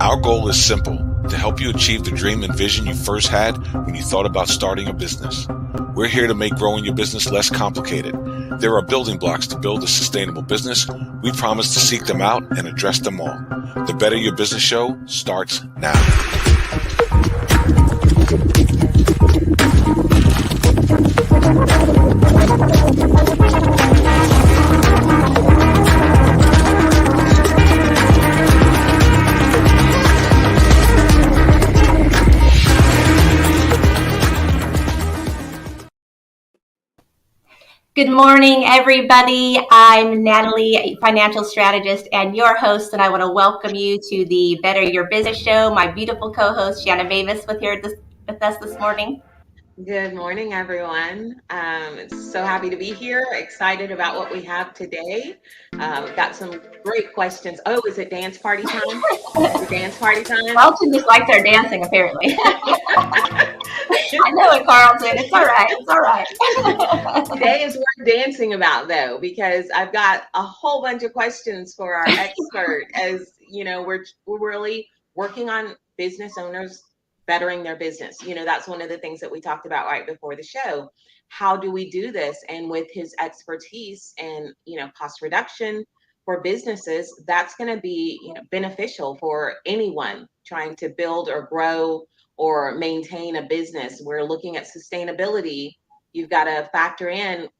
Our goal is simple: to help you achieve the dream and vision you first had when you thought about starting a business. We're here to make growing your business less complicated. There are building blocks to build a sustainable business. We promise to seek them out and address them all. The Better Your Business Show starts now. Good morning, everybody. I'm Natalie, a financial strategist and your host, and I want to welcome you to the Better Your Business Show. My beautiful co-host, Shanna Mavis, with us this morning. Good morning, everyone. So happy to be here. Excited about what we have today. Got some great questions. Oh, is it dance party time? Is it dance party time? Carlton just likes our dancing, apparently. I know it, Carlton. It's all right. It's all right. Today is worth dancing about, though, because I've got a whole bunch of questions for our expert. As you know, we're really working on business owners bettering their business. You know, that's one of the things that we talked about right before the show. How do we do this? And with his expertise and, cost reduction for businesses, that's going to be, beneficial for anyone trying to build or grow or maintain a business. We're looking at sustainability. You've got to factor in,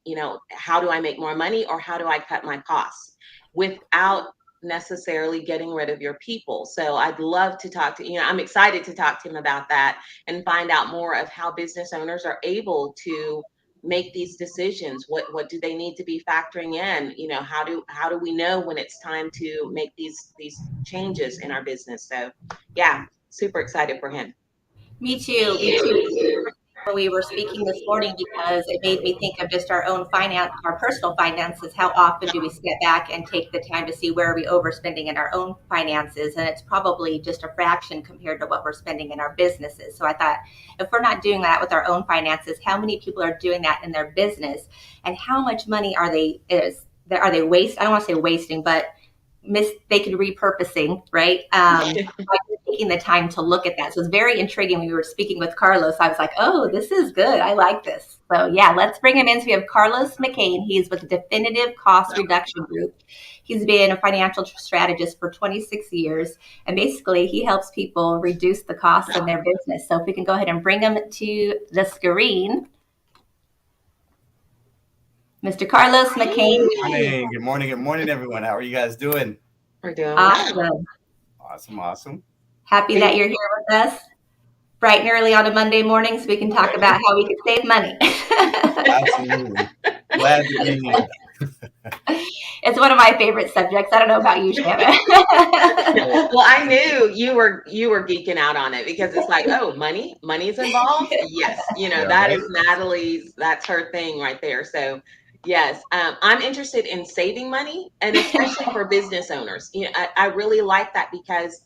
how do I make more money or how do I cut my costs without necessarily getting rid of your people. So I'd love to talk to, I'm excited to talk to him about that and find out more of how business owners are able to make these decisions. What do they need to be factoring in? How do we know when it's time to make these changes in our business? So yeah, super excited for him. Me too. When we were speaking this morning, because it made me think of just our personal finances. How often do we step back and take the time to see where are we overspending in our own finances? And it's probably just a fraction compared to what we're spending in our businesses. So I thought, if we're not doing that with our own finances, how many people are doing that in their business? And how much money are they wasting? I don't want to say wasting, but mistaken repurposing, right? By taking the time to look at that. So it's very intriguing. When we were speaking with Carlos, I was like, oh, this is good. I like this. So yeah, let's bring him in. So we have Carlos McCain. He's with the Definitive Cost Reduction Group. He's been a financial strategist for 26 years. And basically he helps people reduce the costs in their business. So if we can go ahead and bring him to the screen. Mr. Carlos McCain. Good morning, everyone. How are you guys doing? We're doing Awesome. Happy that you're here with us, bright and early on a Monday morning, so we can talk about how we can save money. Absolutely. Glad to be here. It's one of my favorite subjects. I don't know about you, Shanna. Well, I knew you were geeking out on it because it's like, oh, money's involved. Yes, that is Natalie's. That's her thing right there. So. Yes, I'm interested in saving money, and especially for business owners. I really like that because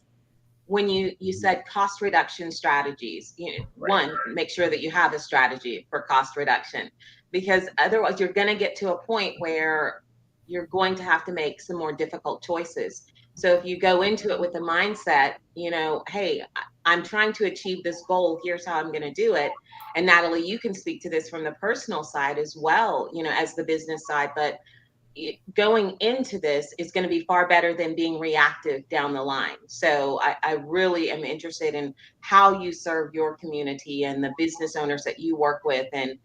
when you said cost reduction strategies, one, make sure that you have a strategy for cost reduction, because otherwise you're going to get to a point where you're going to have to make some more difficult choices. So if you go into it with the mindset, hey, I'm trying to achieve this goal. Here's how I'm going to do it. And Natalie, you can speak to this from the personal side as well, as the business side. But going into this is going to be far better than being reactive down the line. So I really am interested in how you serve your community and the business owners that you work with. And,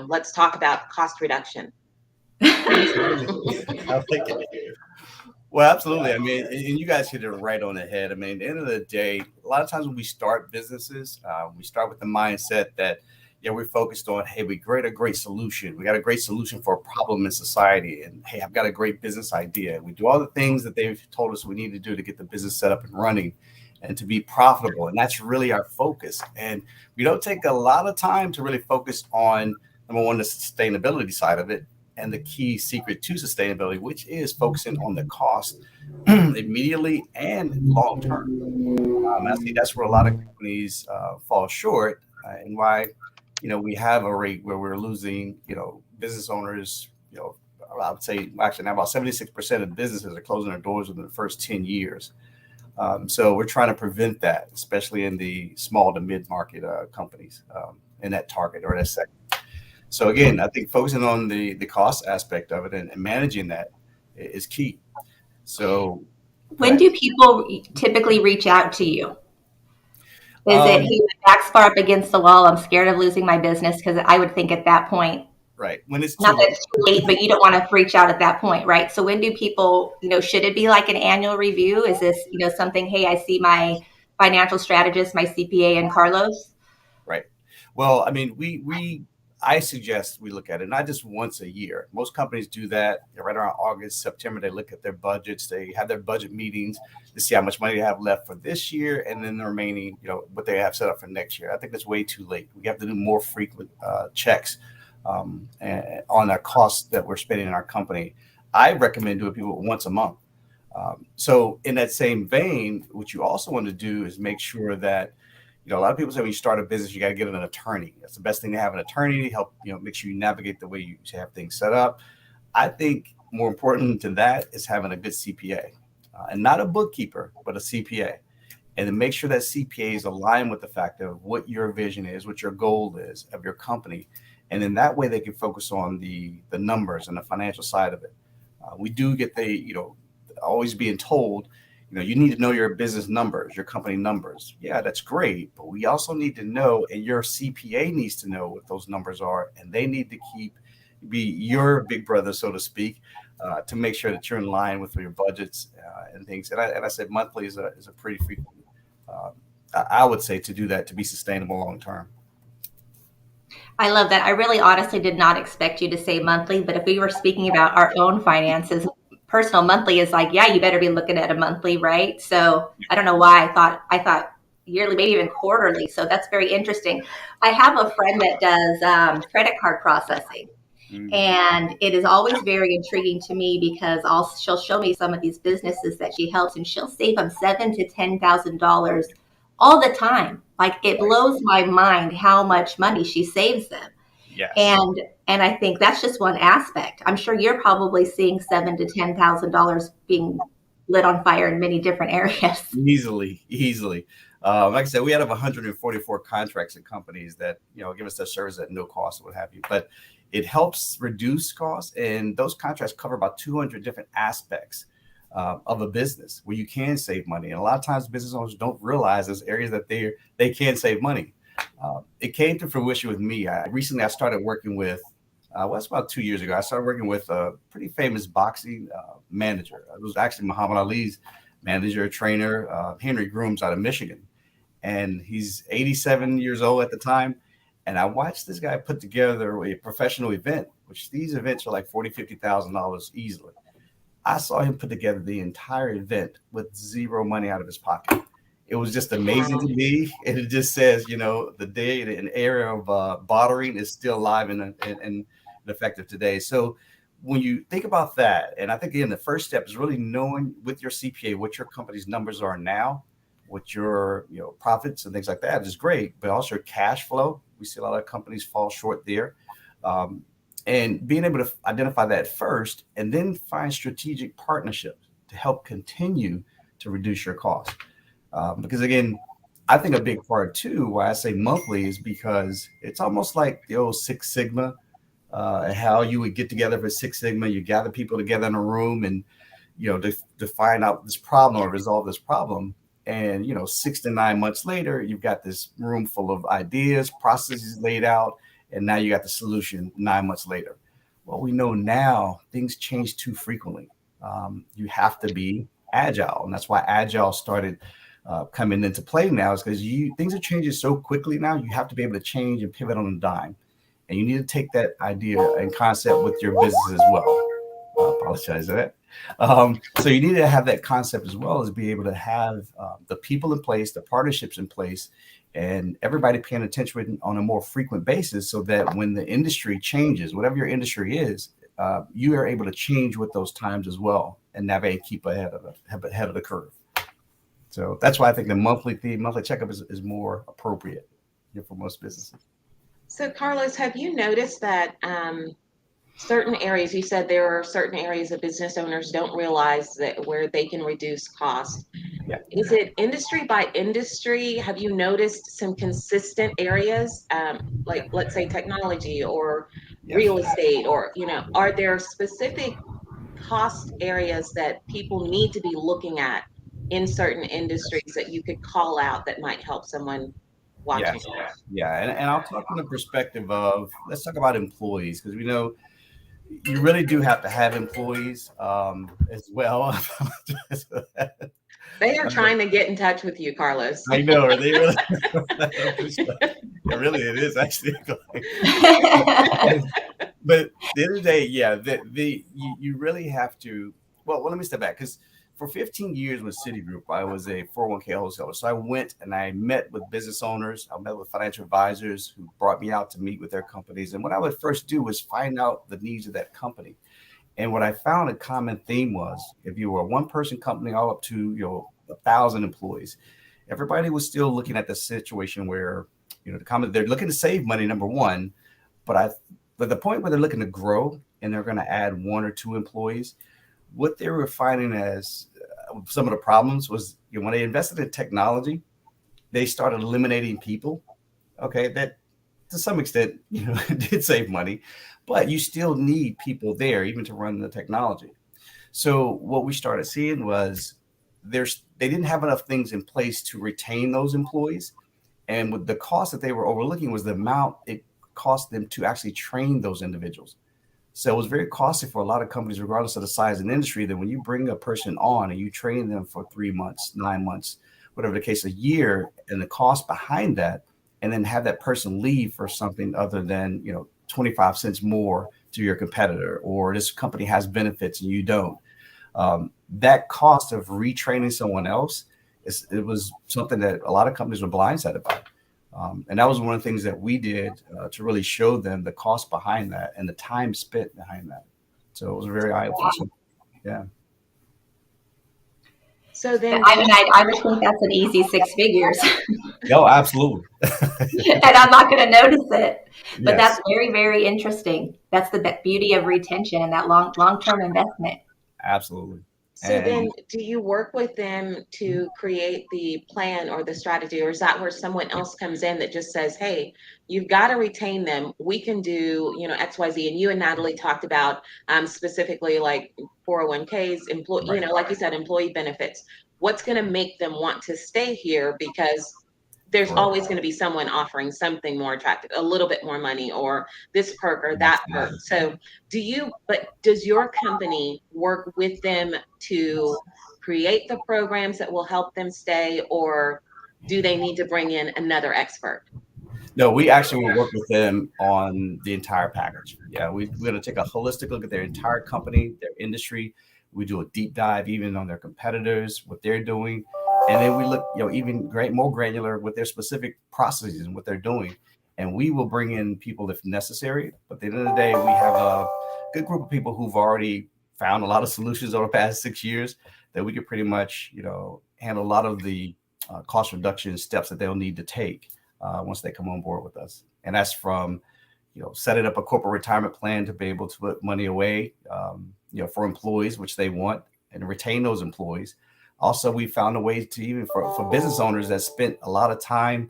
let's talk about cost reduction. I'll take it. Well, absolutely. I mean, and you guys hit it right on the head. I mean, at the end of the day, a lot of times when we start businesses, we start with the mindset that, we're focused on, hey, we create a great solution. We got a great solution for a problem in society. And hey, I've got a great business idea. We do all the things that they've told us we need to do to get the business set up and running and to be profitable. And that's really our focus. And we don't take a lot of time to really focus on, number one, the sustainability side of it. And the key secret to sustainability, which is focusing on the cost immediately and long term. I think that's where a lot of companies fall short, and why, we have a rate where we're losing, business owners, I would say actually now about 76% of businesses are closing their doors within the first 10 years. So we're trying to prevent that, especially in the small to mid-market companies in that target or that segment. So again, I think focusing on the cost aspect of it and managing that is key. So when do people typically reach out to you? Is it, hey, my back's far up against the wall, I'm scared of losing my business? Because I would think at that point, right, when it's not that it's too late, but you don't want to reach out at that point, right? So when do people, should it be like an annual review? Is this, something, hey, I see my financial strategist, my CPA, and Carlos? Right. Well, I mean, I suggest we look at it not just once a year. Most companies do that right around August, September. They look at their budgets. They have their budget meetings to see how much money they have left for this year, and then the remaining, what they have set up for next year. I think that's way too late. We have to do more frequent checks on our costs that we're spending in our company. I recommend doing people once a month. So in that same vein, what you also want to do is make sure that, a lot of people say when you start a business, you got to get an attorney. That's the best thing to have, an attorney to help, make sure you navigate the way you have things set up. I think more important to that is having a good CPA and not a bookkeeper, but a CPA. And to make sure that CPA is aligned with the fact of what your vision is, what your goal is of your company. And then that way they can focus on the numbers and the financial side of it. We do get always being told, you need to know your business numbers, your company numbers. Yeah, that's great. But we also need to know, and your CPA needs to know what those numbers are. And they need to be your big brother, so to speak, to make sure that you're in line with your budgets and things. And I said monthly is a pretty frequent, I would say, to do that, to be sustainable long term. I love that. I really honestly did not expect you to say monthly, but if we were speaking about our own finances, personal monthly is like, yeah, you better be looking at a monthly, right? So I don't know why I thought yearly, maybe even quarterly. So that's very interesting. I have a friend that does credit card processing. Mm-hmm. And it is always very intriguing to me because she'll show me some of these businesses that she helps, and she'll save them $7,000 to $10,000 all the time. Like, it blows my mind how much money she saves them. Yes. And I think that's just one aspect. I'm sure you're probably seeing $7,000 to $10,000 being lit on fire in many different areas. Easily. Like I said, we have 144 contracts and companies that give us their service at no cost or what have you. But it helps reduce costs, and those contracts cover about 200 different aspects of a business where you can save money. And a lot of times business owners don't realize there's areas that they can save money. It came to fruition with me. Recently I started working with, it's about 2 years ago. I started working with a pretty famous boxing manager. It was actually Muhammad Ali's manager, trainer, Henry Grooms out of Michigan. And he's 87 years old at the time. And I watched this guy put together a professional event, which these events are like $40,000, $50,000 easily. I saw him put together the entire event with zero money out of his pocket. It was just amazing to me. And it just says, the day and era of bartering is still alive and effective today. So when you think about that, and I think, again, the first step is really knowing with your CPA what your company's numbers are now, what your profits and things like that is great, but also cash flow. We see a lot of companies fall short there. And being able to identify that first and then find strategic partnerships to help continue to reduce your costs. Because, again, I think a big part, too, why I say monthly is because it's almost like the old Six Sigma, how you would get together for Six Sigma. You gather people together in a room and, to find out this problem or resolve this problem. And, 6 to 9 months later, you've got this room full of ideas, processes laid out, and now you got the solution 9 months later. Well, we know now things change too frequently. You have to be agile. And that's why agile started coming into play now, is because things are changing so quickly now. You have to be able to change and pivot on a dime. And you need to take that idea and concept with your business as well. I apologize for that. So you need to have that concept as well as be able to have the people in place, the partnerships in place, and everybody paying attention on a more frequent basis so that when the industry changes, whatever your industry is, you are able to change with those times as well and navigate, keep ahead of the curve. So that's why I think the monthly checkup is more appropriate for most businesses. So Carlos, have you noticed that certain areas, you said there are certain areas that business owners don't realize that where they can reduce costs. Is it industry by industry? Have you noticed some consistent areas, like let's say technology or real estate, or are there specific cost areas that people need to be looking at in certain industries that you could call out that might help someone watching? Yes. Yeah. And I'll talk from the perspective of, let's talk about employees, because we know you really do have to have employees as well. They are trying to get in touch with you, Carlos. I know. Are they really? Yeah, really, it is actually. But at the end of the day, yeah, you really have to. Well, let me step back, because for 15 years with Citigroup, I was a 401k wholesaler. So I went and I met with business owners. I met with financial advisors who brought me out to meet with their companies. And what I would first do was find out the needs of that company. And what I found a common theme was, if you were a one-person company all up to 1,000 employees, everybody was still looking at the situation where they're looking to save money, number one, but the point where they're looking to grow and they're going to add 1 or 2 employees, what they were finding as some of the problems was, when they invested in technology, they started eliminating people. Okay, that to some extent did save money, but you still need people there even to run the technology. So what we started seeing was they didn't have enough things in place to retain those employees, and with the cost that they were overlooking was the amount it cost them to actually train those individuals. So it was very costly for a lot of companies, regardless of the size of the industry, that when you bring a person on and you train them for 3 months, 9 months, whatever the case, a year, and the cost behind that, and then have that person leave for something other than 25 cents more to your competitor, or this company has benefits and you don't. That cost of retraining someone else, it was something that a lot of companies were blindsided by. And that was one of the things that we did to really show them the cost behind that and the time spent behind that. So it was very eye-opening. Yeah. So then, I would think that's an easy 6 figures. No, absolutely. And I'm not going to notice it, but Yes. That's very, very interesting. That's the beauty of retention and that long-term investment. Absolutely. So then, do you work with them to create the plan or the strategy, or is that where someone else comes in that just says, hey, you've got to retain them. We can do, XYZ. And you and Natalie talked about specifically like 401ks, employee, Right. like you said, employee benefits. What's going to make them want to stay here? Because there's Right. always going to be someone offering something more attractive, a little bit more money, or this perk or that perk. So does your company work with them to create the programs that will help them stay, or do they need to bring in another expert? No, we actually will work with them on the entire package. Yeah, we're going to take a holistic look at their entire company, their industry. We do a deep dive even on their competitors, what they're doing. And then we look, even more granular with their specific processes and what they're doing. And we will bring in people if necessary. But at the end of the day, we have a good group of people who've already found a lot of solutions over the past 6 years that we could pretty much, handle a lot of the cost reduction steps that they'll need to take once they come on board with us. And that's from, setting up a corporate retirement plan to be able to put money away, for employees, which they want, and retain those employees. Also, we found a way to even for business owners that spent a lot of time,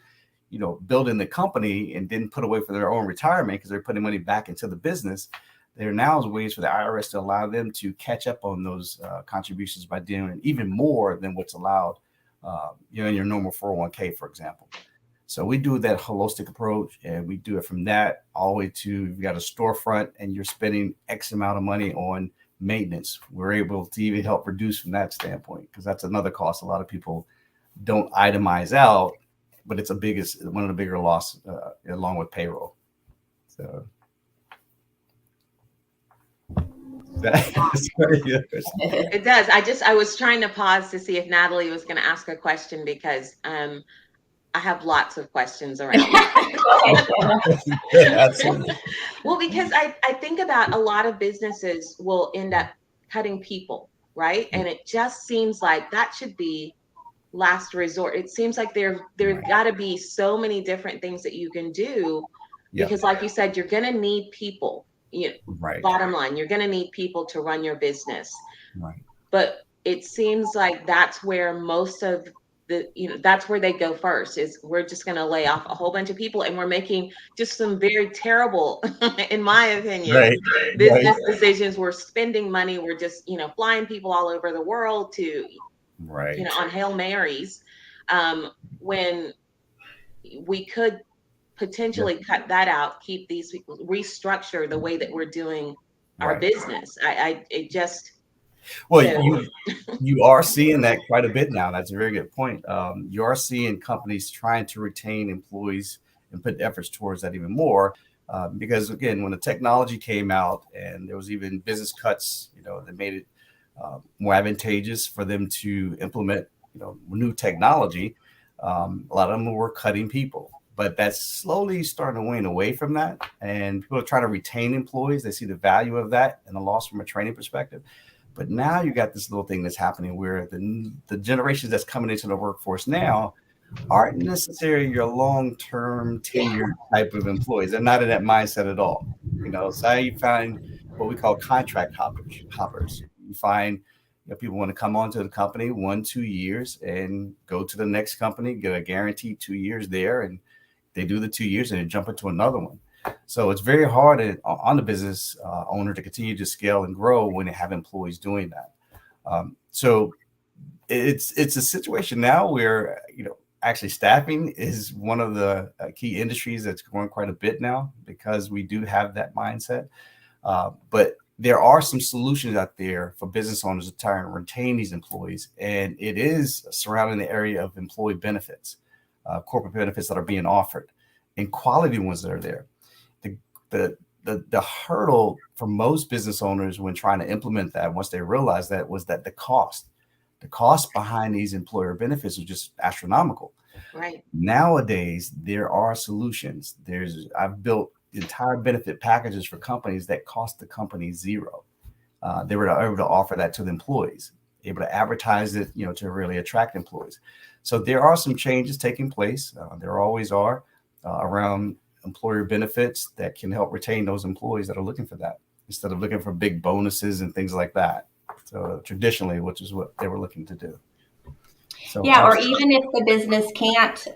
building the company and didn't put away for their own retirement because they're putting money back into the business. There now is ways for the IRS to allow them to catch up on those contributions by doing even more than what's allowed, in your normal 401k, for example. So we do that holistic approach, and we do it from that all the way to, you've got a storefront and you're spending X amount of money on maintenance. We're able to even help reduce from that standpoint, because that's another cost a lot of people don't itemize out, but it's one of the bigger loss along with payroll. So it does. I was trying to pause to see if Natalie was going to ask a question, because I have lots of questions around. Absolutely. Well, because I think about a lot of businesses will end up cutting people, right? And it just seems like that should be last resort. It seems like there's got to be so many different things that you can do, because like you said, you're going to need people. Bottom line, you're going to need people to run your business. Right. But it seems like that's where most of that's where they go first, is we're just going to lay off a whole bunch of people, and we're making just some very terrible, in my opinion, business decisions. We're spending money. We're just, flying people all over the world to, on Hail Marys, when we could potentially cut that out, keep these people, restructure the way that we're doing our business. It just, well, you are seeing that quite a bit now. That's a very good point. You are seeing companies trying to retain employees and put efforts towards that even more. Because again, when the technology came out and there was even business cuts, that made it more advantageous for them to implement, new technology. A lot of them were cutting people, but that's slowly starting to wane away from that. And people are trying to retain employees. They see the value of that and the loss from a training perspective. But now you got this little thing that's happening where the generations that's coming into the workforce now aren't necessarily your long-term tenure type of employees. They're not in that mindset at all. So you find what we call contract hoppers. You find people want to come onto the company 1-2 years and go to the next company, get a guaranteed 2 years there, and they do the 2 years and they jump into another one. So it's very hard on the business owner to continue to scale and grow when they have employees doing that. So it's a situation now where, actually staffing is one of the key industries that's growing quite a bit now because we do have that mindset. But there are some solutions out there for business owners to try and retain these employees. And it is surrounding the area of employee benefits, corporate benefits that are being offered, and quality ones that are there. The hurdle for most business owners when trying to implement that, once they realized that, was that the cost behind these employer benefits was just astronomical. Right. Nowadays, there are solutions. I've built entire benefit packages for companies that cost the company zero. They were able to offer that to the employees, able to advertise it, to really attract employees. So there are some changes taking place. There always are around employer benefits that can help retain those employees that are looking for that, instead of looking for big bonuses and things like that. So traditionally, which is what they were looking to do. So, yeah, or even if the business can't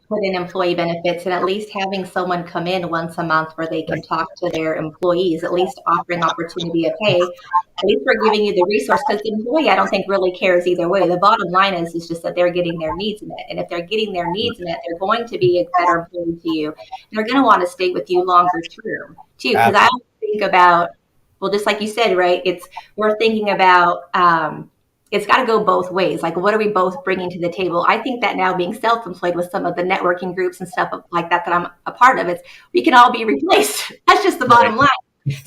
put in employee benefits, and at least having someone come in once a month where they can talk to their employees, at least offering opportunity of, hey, at least we're giving you the resource, because the employee, I don't think, really cares either way. The bottom line is just that they're getting their needs met. And if they're getting their needs met, they're going to be a better employee to you. And they're going to want to stay with you longer term too. Because I think about, well, just like you said, right, we're thinking about, it's got to go both ways. Like, what are we both bringing to the table? I think that now, being self-employed with some of the networking groups and stuff like that I'm a part of, we can all be replaced. That's just the bottom line.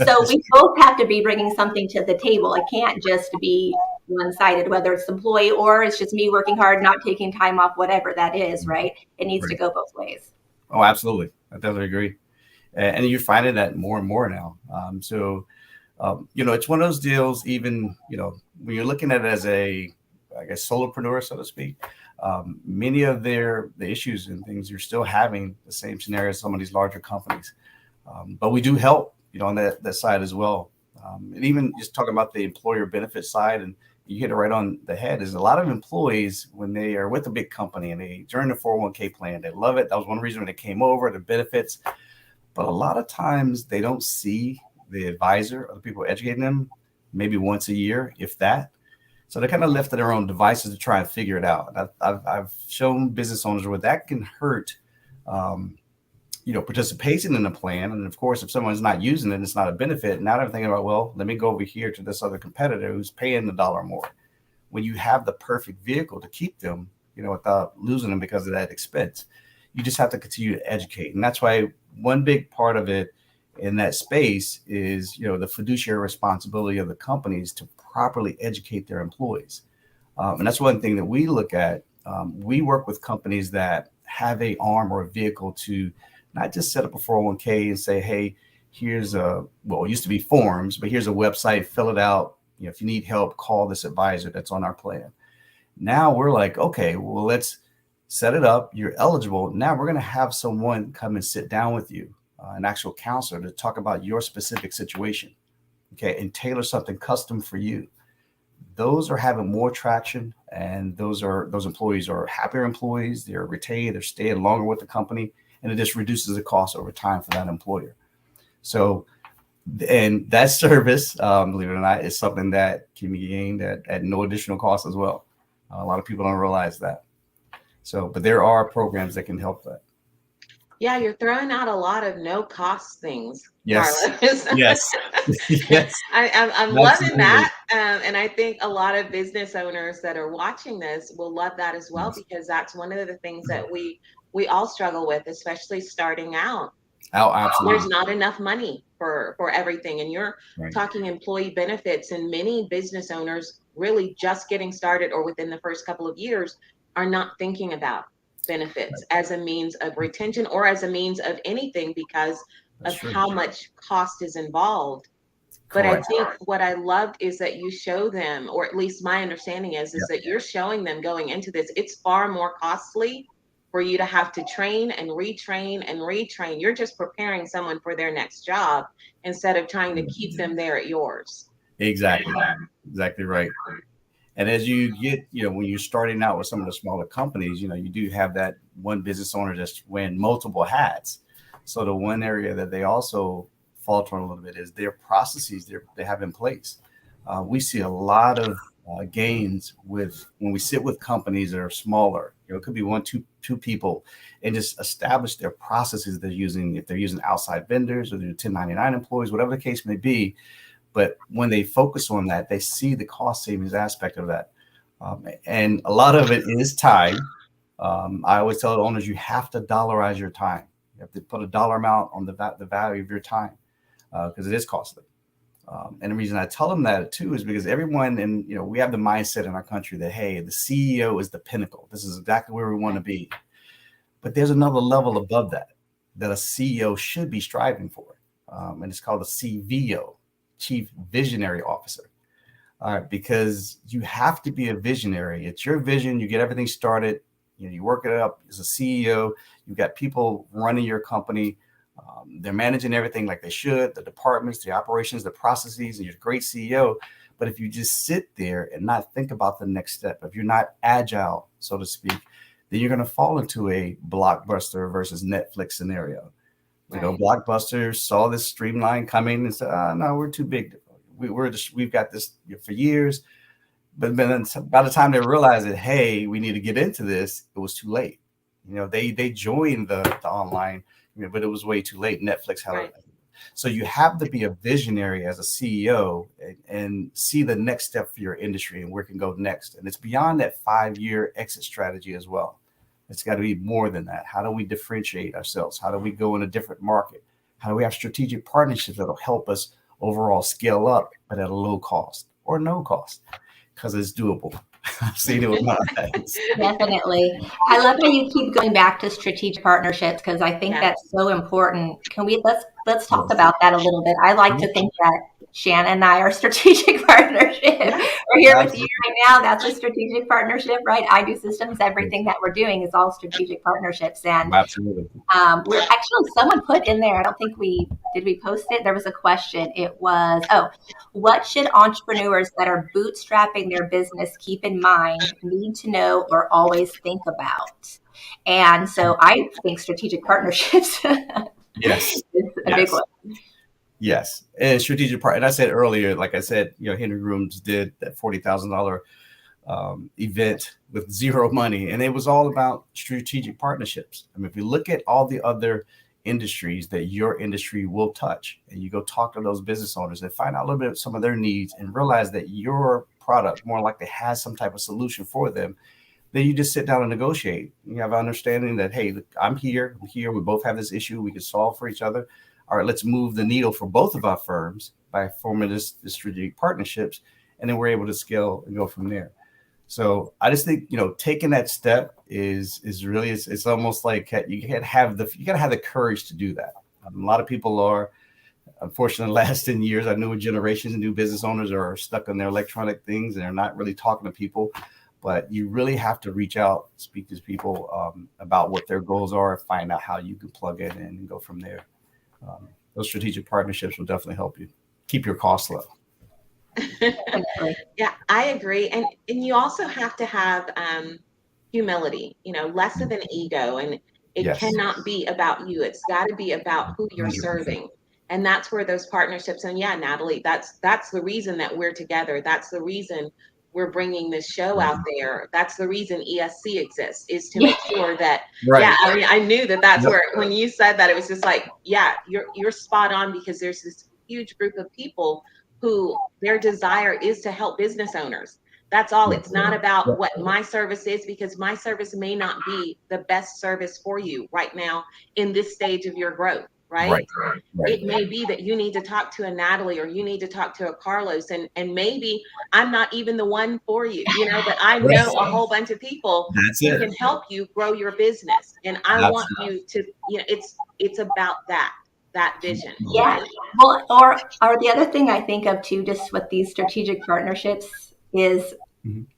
So we both have to be bringing something to the table. It can't just be one-sided, whether it's employee or it's just me working hard, not taking time off, whatever that is, right? It needs to go both ways. Oh, absolutely. I totally agree. And you're finding that more and more now. It's one of those deals, even, when you're looking at it as a, I guess, solopreneur, so to speak, many of the issues and things, you're still having the same scenario as some of these larger companies. But we do help, on that side as well. And even just talking about the employer benefit side, and you hit it right on the head, is a lot of employees, when they are with a big company and they join the 401k plan, they love it. That was one reason when they came over, the benefits. But a lot of times they don't see the advisor or the people educating them maybe once a year, if that. So they're kind of left to their own devices to try and figure it out. I've shown business owners where that can hurt, participation in the plan. And of course, if someone's not using it, it's not a benefit. Now they're thinking about, well, let me go over here to this other competitor who's paying $1 more. When you have the perfect vehicle to keep them, without losing them because of that expense, you just have to continue to educate. And that's why one big part of it in that space is, the fiduciary responsibility of the companies to properly educate their employees. And that's one thing that we look at. We work with companies that have a arm or a vehicle to not just set up a 401k and say, hey, here's it used to be forms, but here's a website, fill it out. If you need help, call this advisor that's on our plan. Now we're like, okay, well, let's set it up. You're eligible. Now we're going to have someone come and sit down with you, an actual counselor, to talk about your specific situation, okay, and tailor something custom for you. those are having more traction, and those employees are happier employees. They're retained, they're staying longer with the company, and it just reduces the cost over time for that employer. So, and that service, believe it or not, is something that can be gained at no additional cost as well. A lot of people don't realize that. So, but there are programs that can help that. Yeah, you're throwing out a lot of no cost things, Yes. Carlos. Yes. Yes. I'm loving that. And I think a lot of business owners that are watching this will love that as well, because that's one of the things that we all struggle with, especially starting out. Oh, absolutely. There's not enough money for everything. And you're talking employee benefits, and many business owners really just getting started or within the first couple of years are not thinking about benefits as a means of retention or as a means of anything because of how much cost is involved. But I think what I loved is that you show them, or at least my understanding is that you're showing them going into this, it's far more costly for you to have to train and retrain and retrain. You're just preparing someone for their next job instead of trying to keep them there at yours. Exactly. Exactly right. And as you get, when you're starting out with some of the smaller companies, you do have that one business owner that's wearing multiple hats. So the one area that they also falter on a little bit is their processes they have in place. We see a lot of gains when we sit with companies that are smaller. It could be one, two people, and just establish their processes they're using. If they're using outside vendors or they're 1099 employees, whatever the case may be. But when they focus on that, they see the cost savings aspect of that. And a lot of it is time. I always tell the owners, you have to dollarize your time. You have to put a dollar amount on the value of your time because it is costly. And the reason I tell them that too is because everyone, and we have the mindset in our country that, hey, the CEO is the pinnacle. This is exactly where we want to be. But there's another level above that a CEO should be striving for. And it's called a CVO, Chief Visionary Officer. All right, because you have to be a visionary. It's your vision. You get everything started. You work it up as a CEO. You've got people running your company. They're managing everything like they should, the departments, the operations, the processes, and you're a great CEO. But if you just sit there and not think about the next step, if you're not agile, so to speak, then you're going to fall into a Blockbuster versus Netflix scenario. Blockbuster saw this streamline coming and said, no, we're too big. We've got this for years. But then by the time they realized that, hey, we need to get into this, it was too late. They joined the online, but it was way too late. Netflix had it. So you have to be a visionary as a CEO and see the next step for your industry and where it can go next. And it's beyond that 5-year exit strategy as well. It's got to be more than that. How do we differentiate ourselves? How do we go in a different market? How do we have strategic partnerships that will help us overall scale up, but at a low cost or no cost? Because it's doable. I've seen it with my eyes. Definitely. I love how you keep going back to strategic partnerships because I think that's so important. Let's talk about that a little bit. I like to think that Shannon and I are strategic partnership. We're here with you right now. That's a strategic partnership, right? I do systems. Everything that we're doing is all strategic partnerships. And absolutely. We're actually, someone put in there, I don't think we post it? There was a question. It was, what should entrepreneurs that are bootstrapping their business keep in mind, need to know, or always think about? And so I think strategic partnerships is a big one. Yes. And strategic part. And I said earlier, like I said, Henry Grooms did that $40,000 event with zero money. And it was all about strategic partnerships. I mean, if you look at all the other industries that your industry will touch, and you go talk to those business owners and find out a little bit of some of their needs and realize that your product more likely has some type of solution for them, then you just sit down and negotiate. You have an understanding that, hey, I'm here. We both have this issue. We can solve for each other. All right, let's move the needle for both of our firms by forming this strategic partnerships, and then we're able to scale and go from there. So I just think taking that step is really it's almost like you gotta have the courage to do that. A lot of people are, unfortunately, the last 10 years, our newer generations and new business owners are stuck on their electronic things and they're not really talking to people. But you really have to reach out, speak to people about what their goals are, find out how you can plug in and go from there. Those strategic partnerships will definitely help you keep your costs low. Definitely. Yeah, I agree. And you also have to have humility, less of an ego. And it Yes. cannot be about you. It's got to be about who you're 100%. serving. And that's where those partnerships, and yeah, Natalie, that's the reason that we're together. That's the reason we're bringing this show out there. That's the reason ESC exists, is to make sure that, Right. yeah, I mean, I knew that that's Yep. where, when you said that, it was just like, yeah, you're spot on, because there's this huge group of people who their desire is to help business owners. That's all. It's not about what my service is, because my service may not be the best service for you right now in this stage of your growth, right? It may be that you need to talk to a Natalie, or you need to talk to a Carlos, and maybe I'm not even the one for you, but I know a whole bunch of people who can help you grow your business. And I want you to, it's about that vision. Yeah. Well, or the other thing I think of too, just with these strategic partnerships, is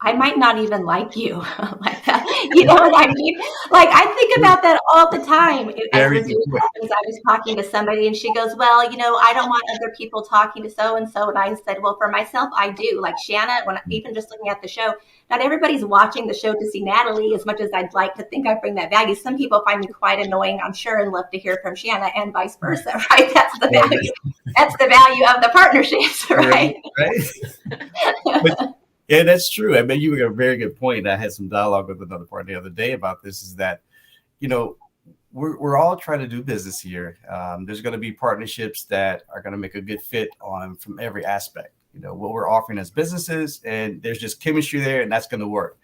I might not even like you like that. You know what I mean? Like, I think about that all the time. As we're doing things, I was talking to somebody and she goes, well, I don't want other people talking to so-and-so. And I said, well, for myself, I do. Like Shanna, even just looking at the show, not everybody's watching the show to see Natalie as much as I'd like to think I bring that value. Some people find me quite annoying, I'm sure, and love to hear from Shanna, and vice versa, right? That's the value. That's the value of the partnerships, right? Right. Yeah, that's true. I mean, you make a very good point. I had some dialogue with another partner the other day about this, is that, we're all trying to do business here. There's going to be partnerships that are going to make a good fit from every aspect, what we're offering as businesses, and there's just chemistry there, and that's going to work.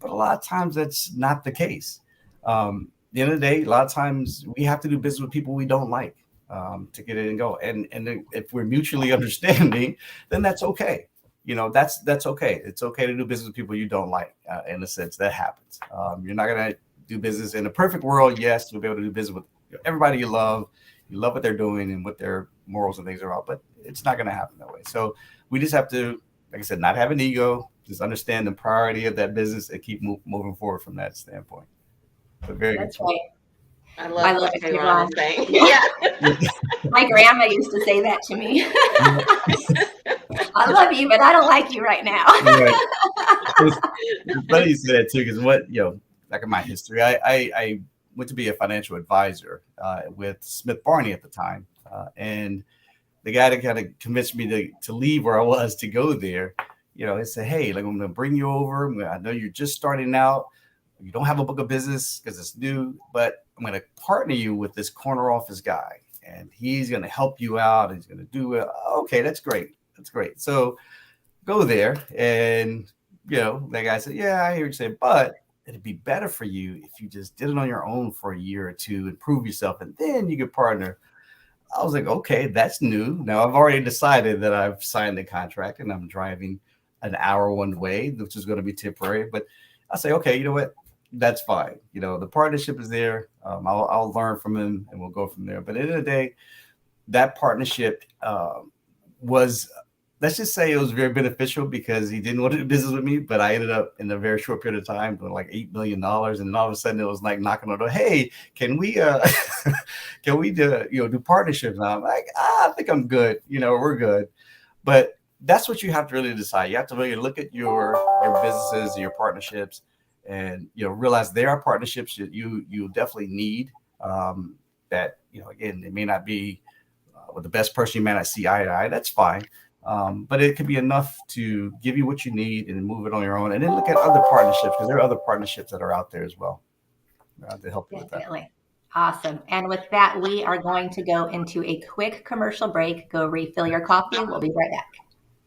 But a lot of times that's not the case. At the end of the day, a lot of times we have to do business with people we don't like to get it and go. And if we're mutually understanding, then that's okay. That's okay. It's okay to do business with people you don't like. In a sense, that happens. You're not going to do business in a perfect world. Yes, you'll be able to do business with everybody you love. You love what they're doing and what their morals and things are about, but it's not going to happen that way. So we just have to, like I said, not have an ego, just understand the priority of that business and keep moving forward from that standpoint. But very That's good. Right. I love what Kayvon is saying. Yeah. My grandma used to say that to me. I love you, but I don't like you right now. Right. It's funny you say that too, because like in my history, I went to be a financial advisor with Smith Barney at the time, and the guy that kind of convinced me to leave where I was to go there, he said, hey, like, I'm going to bring you over. I know you're just starting out. You don't have a book of business because it's new, but I'm going to partner you with this corner office guy, and he's going to help you out. And he's going to do it. Okay, that's great. That's great. So go there, and that guy said, yeah, I hear you say, but it'd be better for you if you just did it on your own for a year or two and prove yourself, and then you could partner. I was like, okay, that's new. Now I've already decided that I've signed the contract and I'm driving an hour one way, which is going to be temporary. But I say, okay, you know what? That's fine. The partnership is there. I'll learn from him and we'll go from there. But at the end of the day, that partnership was, let's just say, it was very beneficial, because he didn't want to do business with me, but I ended up in a very short period of time doing like $8 million. And then all of a sudden it was like knocking on the door. Hey, can we do partnerships? And I'm like, I think I'm good. We're good. But that's what you have to really decide. You have to really look at your businesses and your partnerships, and realize there are partnerships that you definitely need. That again, it may not be with the best person. You may not see eye to eye. That's fine. But it could be enough to give you what you need and move it on your own. And then look at other partnerships, because there are other partnerships that are out there as well to help you with that. Definitely. Awesome. And with that, we are going to go into a quick commercial break. Go refill your coffee. We'll be right back.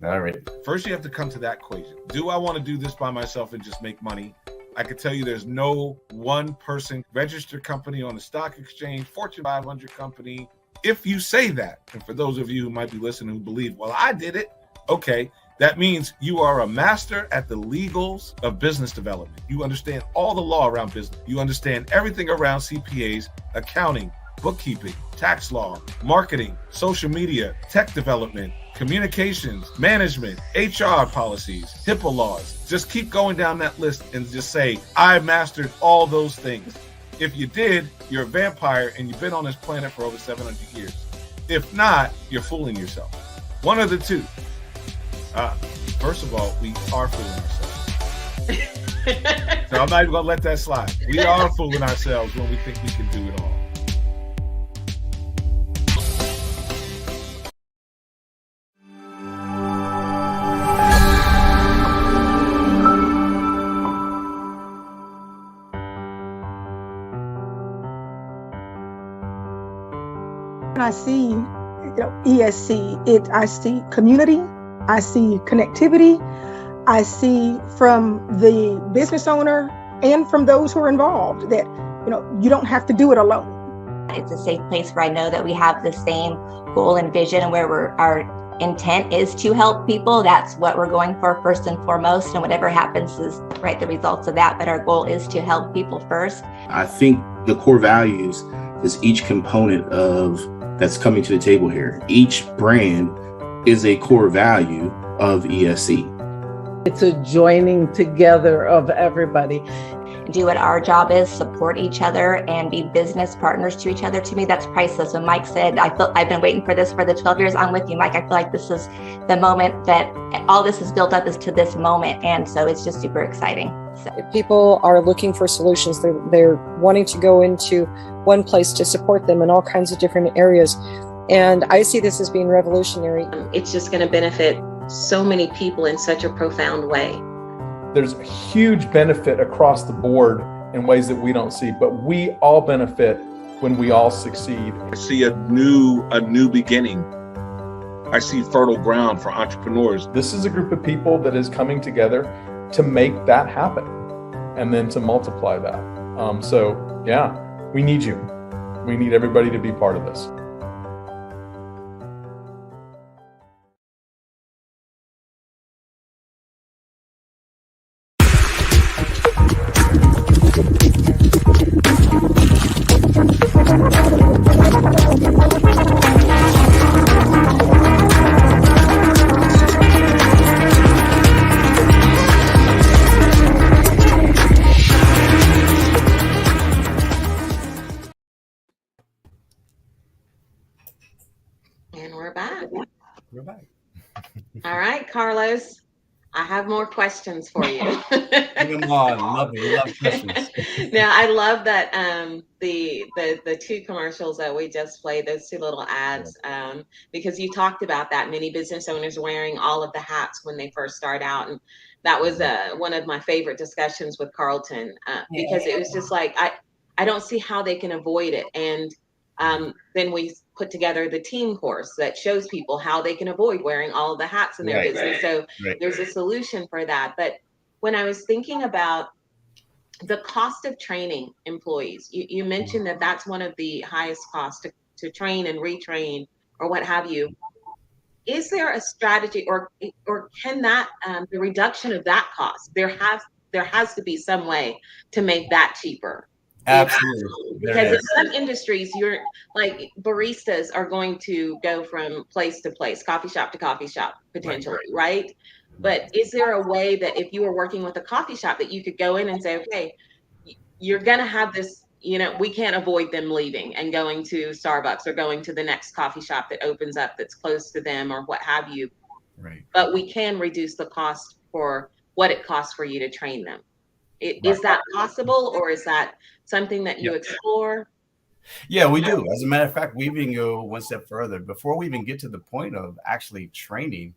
All right. First, you have to come to that equation. Do I want to do this by myself and just make money? I can tell you there's no one person registered company on the stock exchange, Fortune 500 company. If you say that, and for those of you who might be listening who believe, well, I did it. Okay, that means you are a master at the legals of business development. You understand all the law around business. You understand everything around CPAs, accounting, bookkeeping, tax law, marketing, social media, tech development, communications, management, HR policies, HIPAA laws. Just keep going down that list and just say, I mastered all those things. If you did, you're a vampire and you've been on this planet for over 700 years. If not, you're fooling yourself. One of the two. First of all, we are fooling ourselves. So I'm not even gonna let that slide. We are fooling ourselves when we think we can do it all. When I see, ESC, I see community, I see connectivity, I see from the business owner and from those who are involved that, you don't have to do it alone. It's a safe place where I know that we have the same goal and vision, and where our intent is to help people. That's what we're going for first and foremost, and whatever happens is the results of that, but our goal is to help people first. I think the core values is each component of that's coming to the table here. Each brand is a core value of ESC. It's a joining together of everybody. Do what our job is, support each other, and be business partners to each other. To me, that's priceless. When Mike said, I've been waiting for this for the 12 years, I'm with you, Mike. I feel like this is the moment that all this is built up is to this moment. And so it's just super exciting. So. If people are looking for solutions, they're wanting to go into one place to support them in all kinds of different areas. And I see this as being revolutionary. It's just going to benefit so many people in such a profound way. There's a huge benefit across the board in ways that we don't see, but we all benefit when we all succeed. I see a new beginning. I see fertile ground for entrepreneurs. This is a group of people that is coming together to make that happen and then to multiply that. So yeah, we need you. We need everybody to be part of this. And we're back. We're back. All right, Carlos, I have more questions for you. Bring them on. Love it. We love questions. Now, I love that the two commercials that we just played, those two little ads, because you talked about that many business owners wearing all of the hats when they first start out, and that was one of my favorite discussions with Carlton, because it was just like I don't see how they can avoid it, and then we put together the team course that shows people how they can avoid wearing all of the hats in their business. So there's a solution for that. But when I was thinking about the cost of training employees, you mentioned that that's one of the highest costs to train and retrain or what have you. Is there a strategy or can that the reduction of that cost, there has to be some way to make that cheaper? Absolutely. Because in some industries, you're like baristas are going to go from place to place, coffee shop to coffee shop, potentially, right? But is there a way that if you were working with a coffee shop that you could go in and say, okay, you're going to have this, we can't avoid them leaving and going to Starbucks or going to the next coffee shop that opens up that's close to them or what have you. Right. But we can reduce the cost for what it costs for you to train them. Is that possible, or is that something that you explore? Yeah, we do. As a matter of fact, we even go one step further. Before we even get to the point of actually training,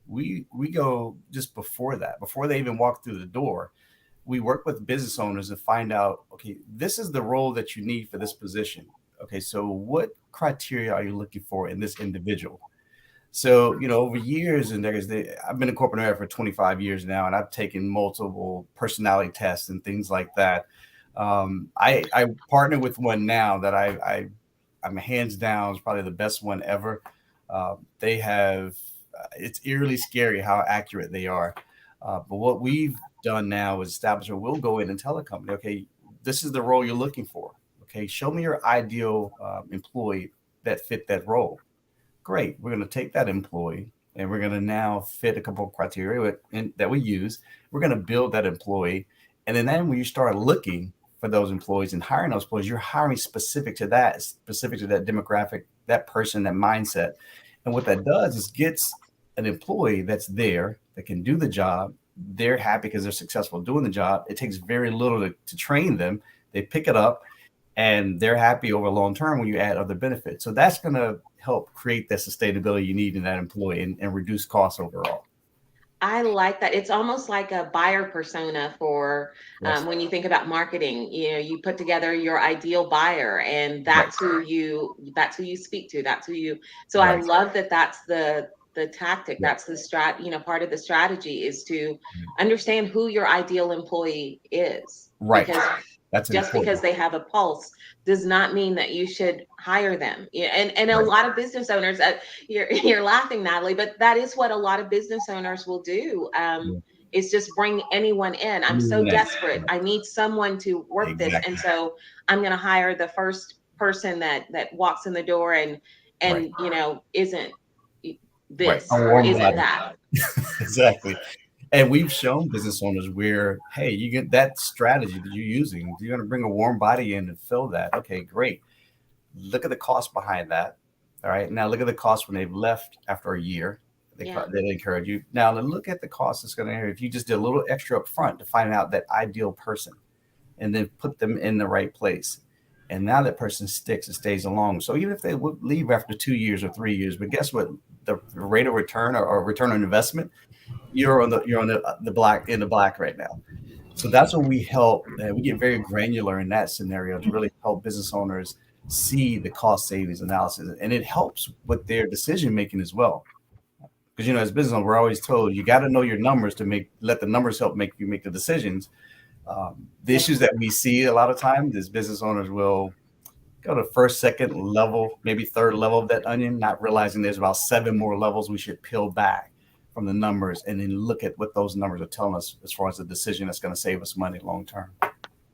we go just before that. Before they even walk through the door, we work with business owners and find out, okay, this is the role that you need for this position. Okay, so what criteria are you looking for in this individual? So, over years, and I've been in corporate America for 25 years now, and I've taken multiple personality tests and things like that. I partner with one now that I'm hands down is probably the best one ever. They have, it's eerily scary how accurate they are. But what we've done now is establish, we'll go in and tell a company, okay, this is the role you're looking for. Okay, show me your ideal employee that fit that role. Great. We're going to take that employee and we're going to now fit a couple of criteria that we use. We're going to build that employee. And then when you start looking for those employees and hiring those employees, you're hiring specific to that demographic, that person, that mindset. And what that does is gets an employee that's there that can do the job, they're happy because they're successful doing the job. It takes very little to train them. They pick it up and they're happy over long term when you add other benefits. So that's going to help create that sustainability you need in that employee and reduce costs overall. I like that. It's almost like a buyer persona for when you think about marketing. You put together your ideal buyer, and that's who you speak to. That's who you. So I love that. That's the tactic. That's the part of the strategy is to understand who your ideal employee is. Right. Because that's just important. because they have a pulse does not mean that you should hire them. And a lot of business owners, you're laughing, Natalie, but that is what a lot of business owners will do. Is just bring anyone in. I'm so desperate. I need someone to work this, and so I'm going to hire the first person that walks in the door and isn't this or isn't that. Exactly. And we've shown business owners where, hey, you get that strategy that you're using. You're going to bring a warm body in and fill that. Okay, great. Look at the cost behind that. All right. Now look at the cost when they've left after a year. They encourage you. Now look at the cost it's going to if you just did a little extra up front to find out that ideal person and then put them in the right place. And now that person sticks and stays along. So even if they would leave after 2 years or 3 years, but guess what? The rate of return or return on investment, you're on the black right now. So that's what we help. We get very granular in that scenario to really help business owners see the cost savings analysis, and it helps with their decision making as well. Because as business owners, we're always told you got to know your numbers to let the numbers help make you make the decisions. The issues that we see a lot of times is business owners will go to first, second level, maybe third level of that onion, not realizing there's about 7 more levels we should peel back from the numbers and then look at what those numbers are telling us as far as the decision that's going to save us money long term.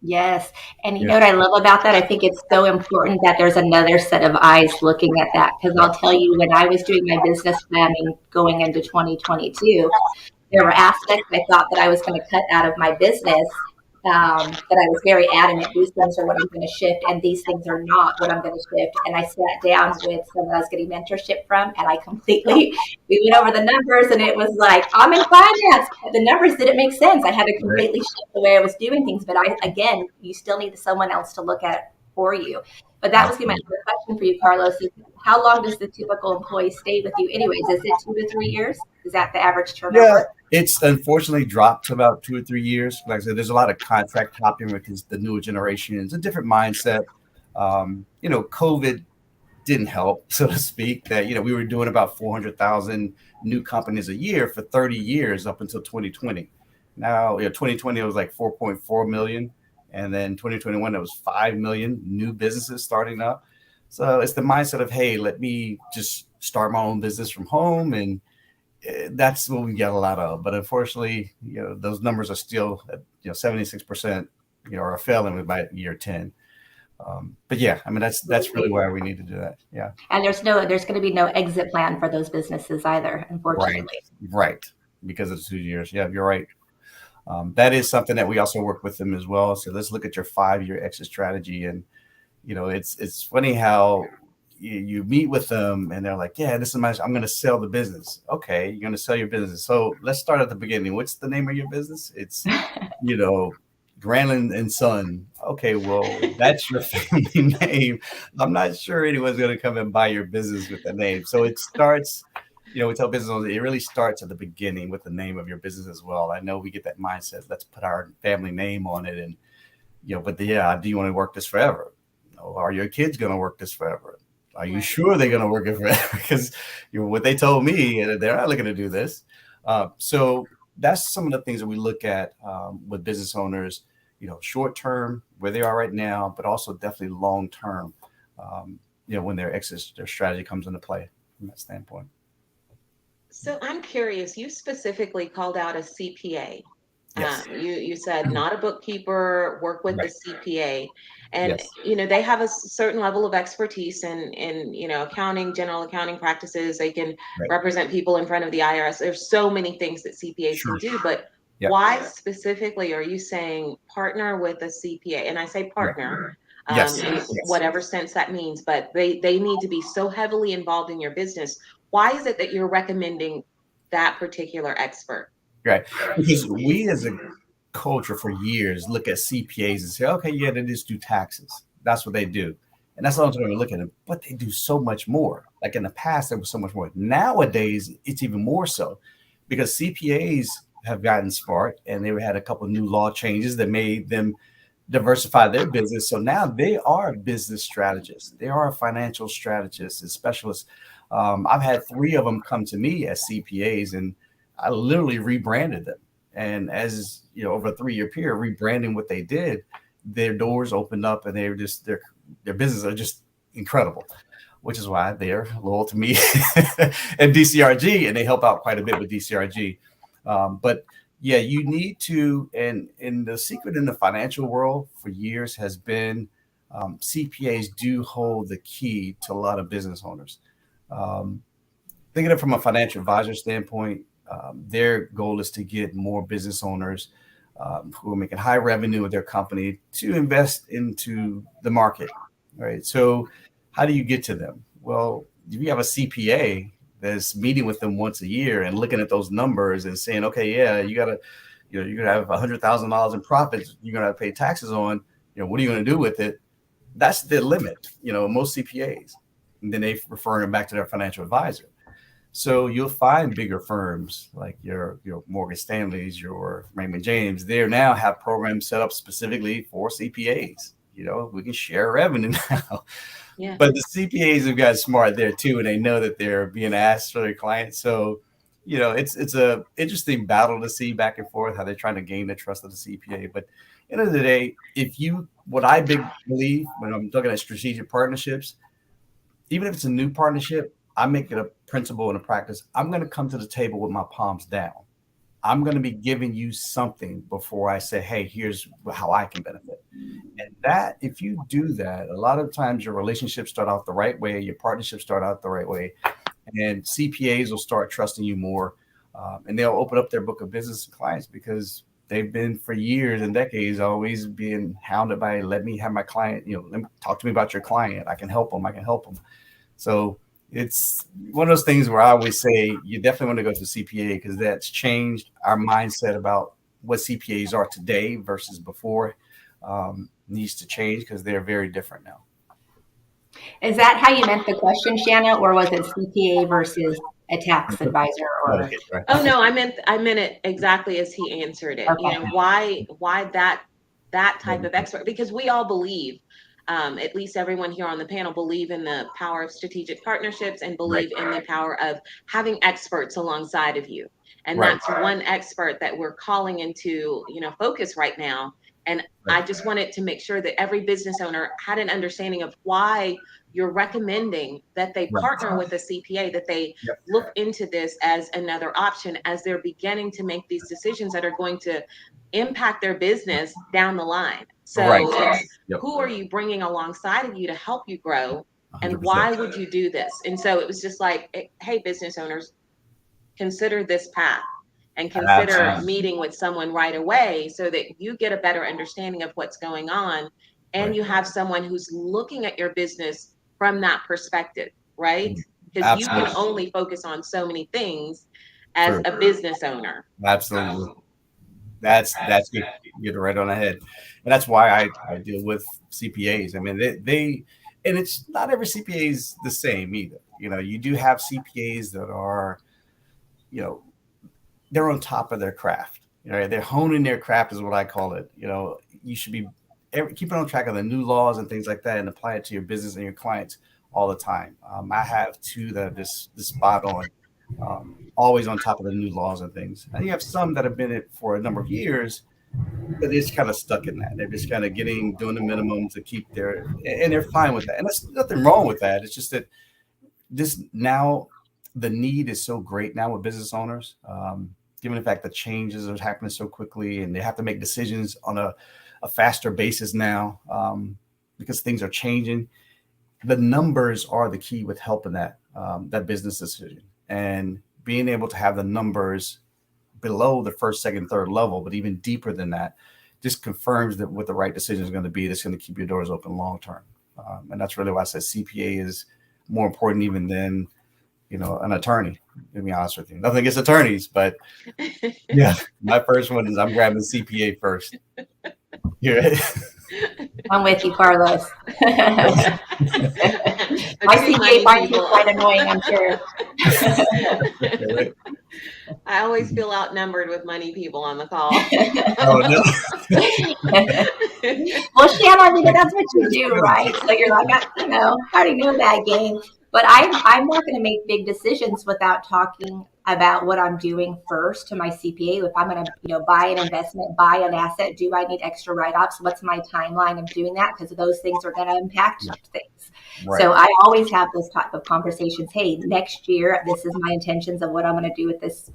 Yes. And you know what I love about that? I think it's so important that there's another set of eyes looking at that. Because I'll tell you, when I was doing my business planning going into 2022, there were aspects I thought that I was going to cut out of my business. That I was very adamant, these things are what I'm going to shift, and these things are not what I'm going to shift. And I sat down with someone I was getting mentorship from, and we went over the numbers, and it was like, I'm in finance. The numbers didn't make sense. I had to completely shift the way I was doing things. But again, you still need someone else to look at it for you. But that was my other question for you, Carlos. Is how long does the typical employee stay with you anyways? Is it 2 to 3 years? Is that the average turnover? Yeah, it's unfortunately dropped to about 2 or 3 years. Like I said, there's a lot of contract hopping because the newer generation is a different mindset. COVID didn't help, so to speak, that, we were doing about 400,000 new companies a year for 30 years up until 2020. Now, 2020, it was like 4.4 million. And then 2021, it was 5 million new businesses starting up. So it's the mindset of, hey, let me just start my own business from home. And that's what we get a lot of. But unfortunately, those numbers are still, 76%, are failing by year 10. But yeah, I mean, that's really why we need to do that. Yeah. And there's going to be no exit plan for those businesses either, unfortunately. Right. Because of the 2 years. Yeah, you're right. That is something that we also work with them as well. So let's look at your 5-year exit strategy. And, it's funny how you meet with them and they're like, yeah, I'm going to sell the business. Okay. You're going to sell your business. So let's start at the beginning. What's the name of your business? It's, Granlund and Son. Okay. Well, that's your family name. I'm not sure anyone's going to come and buy your business with the name. So it starts, we tell business owners, it really starts at the beginning with the name of your business as well. I know we get that mindset. Let's put our family name on it. And, do you want to work this forever? Are your kids going to work this forever? Are you sure they're going to work it forever? Because what they told me, they're not looking to do this. So that's some of the things that we look at with business owners, short term, where they are right now, but also definitely long term, when their strategy comes into play from that standpoint. So I'm curious, you specifically called out a CPA. Yes. You said not a bookkeeper, work with the CPA. And, they have a certain level of expertise in accounting, general accounting practices. They can represent people in front of the IRS. There's so many things that CPAs can do, but why specifically are you saying partner with a CPA? And I say partner. In whatever sense that means, but they need to be so heavily involved in your business. Why is it that you're recommending that particular expert. Right. Because we as a culture for years look at CPAs and say, okay, yeah, they just do taxes. That's what they do. And that's all I'm going to look at them. But they do so much more. Like in the past, there was so much more. Nowadays, it's even more so because CPAs have gotten smart and they had a couple of new law changes that made them diversify their business. So now they are business strategists. They are financial strategists and specialists. I've had 3 of them come to me as CPAs, and I literally rebranded them. And as you know, over a 3-year period, rebranding what they did, their doors opened up, and they're just their businesses are just incredible, which is why they're loyal to me and DCRG, and they help out quite a bit with DCRG. But yeah, you need to, and the secret in the financial world for years has been CPAs do hold the key to a lot of business owners. Thinking of it from a financial advisor standpoint, their goal is to get more business owners who are making high revenue with their company to invest into the market, right? So how do you get to them? Well, if you have a CPA that's meeting with them once a year and looking at those numbers and saying, okay, yeah, you're gonna have $100,000 in profits you're gonna pay taxes on. What are you gonna do with it? That's the limit. Most CPAs, and then they refer them back to their financial advisor. So you'll find bigger firms like your Morgan Stanley's, your Raymond James. They now have programs set up specifically for CPAs. We can share revenue now. Yeah. But the CPAs have got smart there too, and they know that they're being asked for their clients. So, it's a interesting battle to see back and forth how they're trying to gain the trust of the CPA. But at the end of the day, what I believe when I'm looking at strategic partnerships, even if it's a new partnership, I make it a principle and a practice. I'm going to come to the table with my palms down. I'm going to be giving you something before I say, hey, here's how I can benefit. And that, if you do that, a lot of times your relationships start out the right way, your partnerships start out the right way, and CPAs will start trusting you more, and they'll open up their book of business to clients because they've been for years and decades always being hounded by, let me have my client, let me talk to me about your client. I can help them. So it's one of those things where I always say you definitely want to go to CPA because that's changed our mindset about what CPAs are today versus before. Needs to change because they're very different now. Is that how you meant the question, Shanna, or was it CPA versus a tax advisor? Or Oh no, I meant it exactly as he answered it. Okay. Why that type of expert? Because we all believe. At least everyone here on the panel believe in the power of strategic partnerships and believe in the power of having experts alongside of you. And that's one expert that we're calling into, focus right now. And I just wanted to make sure that every business owner had an understanding of why you're recommending that they partner with a CPA, that they look into this as another option as they're beginning to make these decisions that are going to impact their business down the line. So who are you bringing alongside of you to help you grow? And 100%. Why would you do this? And so it was just like, hey, business owners, consider this path and consider meeting with someone right away so that you get a better understanding of what's going on. And you have someone who's looking at your business from that perspective, right? Because you can only focus on so many things as a business owner. Absolutely. That's good. You get it right on the head. And that's why I deal with CPAs. I mean, they and it's not every CPA is the same either. You do have CPAs that are, they're on top of their craft. They're honing their craft is what I call it. You should be keeping on track of the new laws and things like that and apply it to your business and your clients all the time. I have 2 that are just spot on. Always on top of the new laws and things. And you have some that have been in it for a number of years, but they're just kind of stuck in that. They're just kind of doing the minimum to keep and they're fine with that. And there's nothing wrong with that. It's just that now the need is so great now with business owners, given the fact that changes are happening so quickly and they have to make decisions on a faster basis now because things are changing. The numbers are the key with helping that business decision. And being able to have the numbers below the first, second, third level, but even deeper than that, just confirms that what the right decision is going to be that's going to keep your doors open long term. And that's really why I said CPA is more important even than an attorney. To be honest with you, nothing against attorneys, but yeah, my first one is I'm grabbing CPA first. Yeah. I'm with you, Carlos. My CPA finds me quite annoying, I'm sure. I always feel outnumbered with money people on the call. Oh, no. Well, Shannon, I mean, that's what you do, right? So you're like, I already know that game. But I'm not going to make big decisions without talking about what I'm doing first to my CPA. If I'm going to, buy an investment, buy an asset, do I need extra write-offs? What's my timeline of doing that? Because those things are going to impact things. Right. So I always have those type of conversations. Hey, next year, this is my intentions of what I'm going to do with this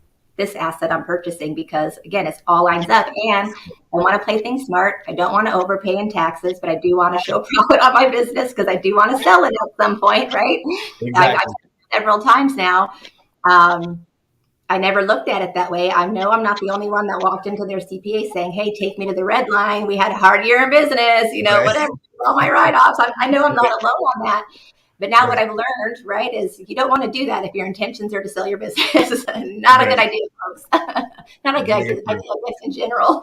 asset I'm purchasing, because again, it's all lines up, and I want to play things smart. I don't want to overpay in taxes, but I do want to show profit on my business because I do want to sell it at some point, right? Exactly. I've several times now. I never looked at it that way. I know I'm not the only one that walked into their CPA saying, hey, take me to the red line. We had a hard year in business, right. Whatever, all my write-offs. I know I'm not alone on that. But now what I've learned, right, is you don't want to do that if your intentions are to sell your business. Not a good idea, folks. Not a good idea, I guess, in general.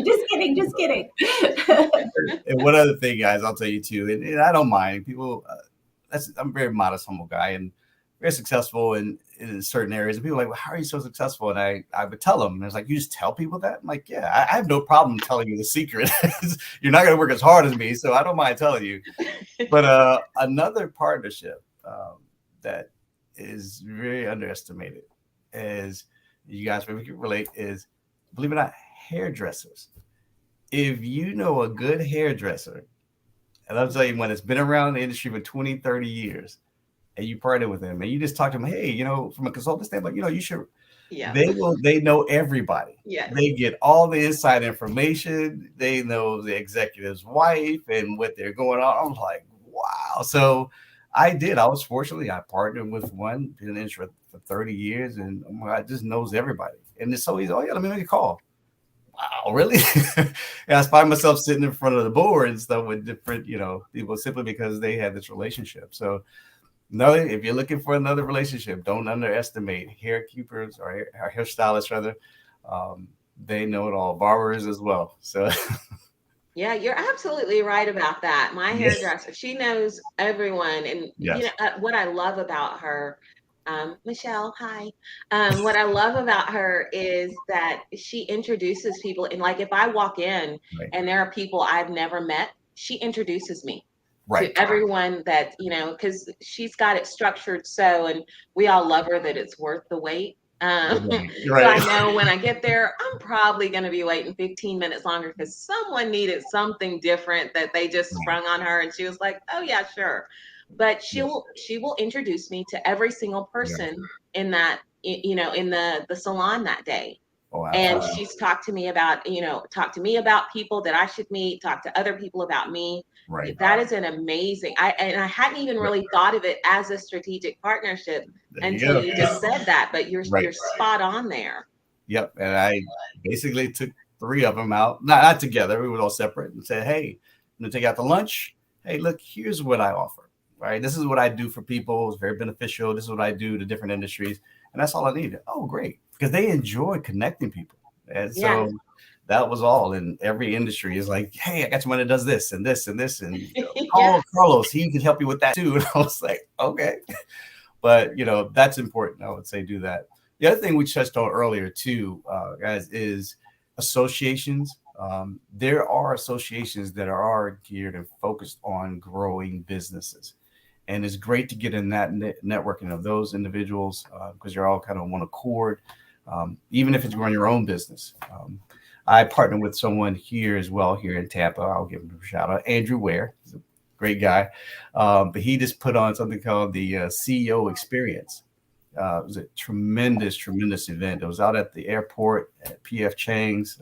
Just kidding. And one other thing, guys, I'll tell you too, and I don't mind people. I'm a very modest, humble guy, and very successful in certain areas. And people are like, well, how are you so successful? And I would tell them, and it's like, you just tell people that? I'm like, yeah, I have no problem telling you the secret. You're not going to work as hard as me, so I don't mind telling you. But another partnership that is very underestimated, is you guys maybe can relate, is, believe it or not, hairdressers. If you know a good hairdresser, and I'll tell you, when it's been around the industry for 20, 30 years, and you partner with them and you just talk to them, hey, from a consultant standpoint, you should, they know everybody. Yeah. They get all the inside information. They know the executive's wife and what they're going on. I'm like, wow. So I was fortunately, I partnered with one, been in the industry for 30 years, and I just knows everybody. And it's so easy. Oh yeah, let me make a call. Wow, really? And I find myself sitting in front of the board and stuff with different, people, simply because they had this relationship. So if you're looking for another relationship, don't underestimate hairkeepers or hairstylists, rather. They know it all. Barbers as well. So yeah, you're absolutely right about that. My hairdresser, she knows everyone. And what I love about her, Michelle, hi. What I love about her is that she introduces people. And like, if I walk in and there are people I've never met, she introduces me to everyone that, because she's got it structured so, and we all love her, that it's worth the wait. So I know when I get there, I'm probably going to be waiting 15 minutes longer because someone needed something different that they just sprung on her. And she was like, oh yeah, sure. But she will introduce me to every single person in that, in the salon that day. Oh, and she's talked to me about, people that I should meet, talk to other people about me. Right. That is an amazing, I hadn't even really thought of it as a strategic partnership until you just said that, but you're spot on there. Yep. And I basically took 3 of them out, not together. We were all separate, and said, hey, I'm going to take out to lunch. Hey, look, here's what I offer. Right. This is what I do for people. It's very beneficial. This is what I do to different industries. And that's all I needed. Oh, great. Because they enjoy connecting people. And so that was all. In every industry is like, hey, I got someone that does this and this and this. And call Carlos. He can help you with that too. And I was like, okay. But, that's important. I would say do that. The other thing we touched on earlier too, guys, is associations. There are associations that are geared and focused on growing businesses. And it's great to get in that networking of those individuals because you're all kind of on one accord, even if it's growing your own business. I partner with someone here as well, here in Tampa. I'll give him a shout out. Andrew Ware, he's a great guy. But he just put on something called the CEO Experience. It was a tremendous event. It was out at the airport at PF Chang's.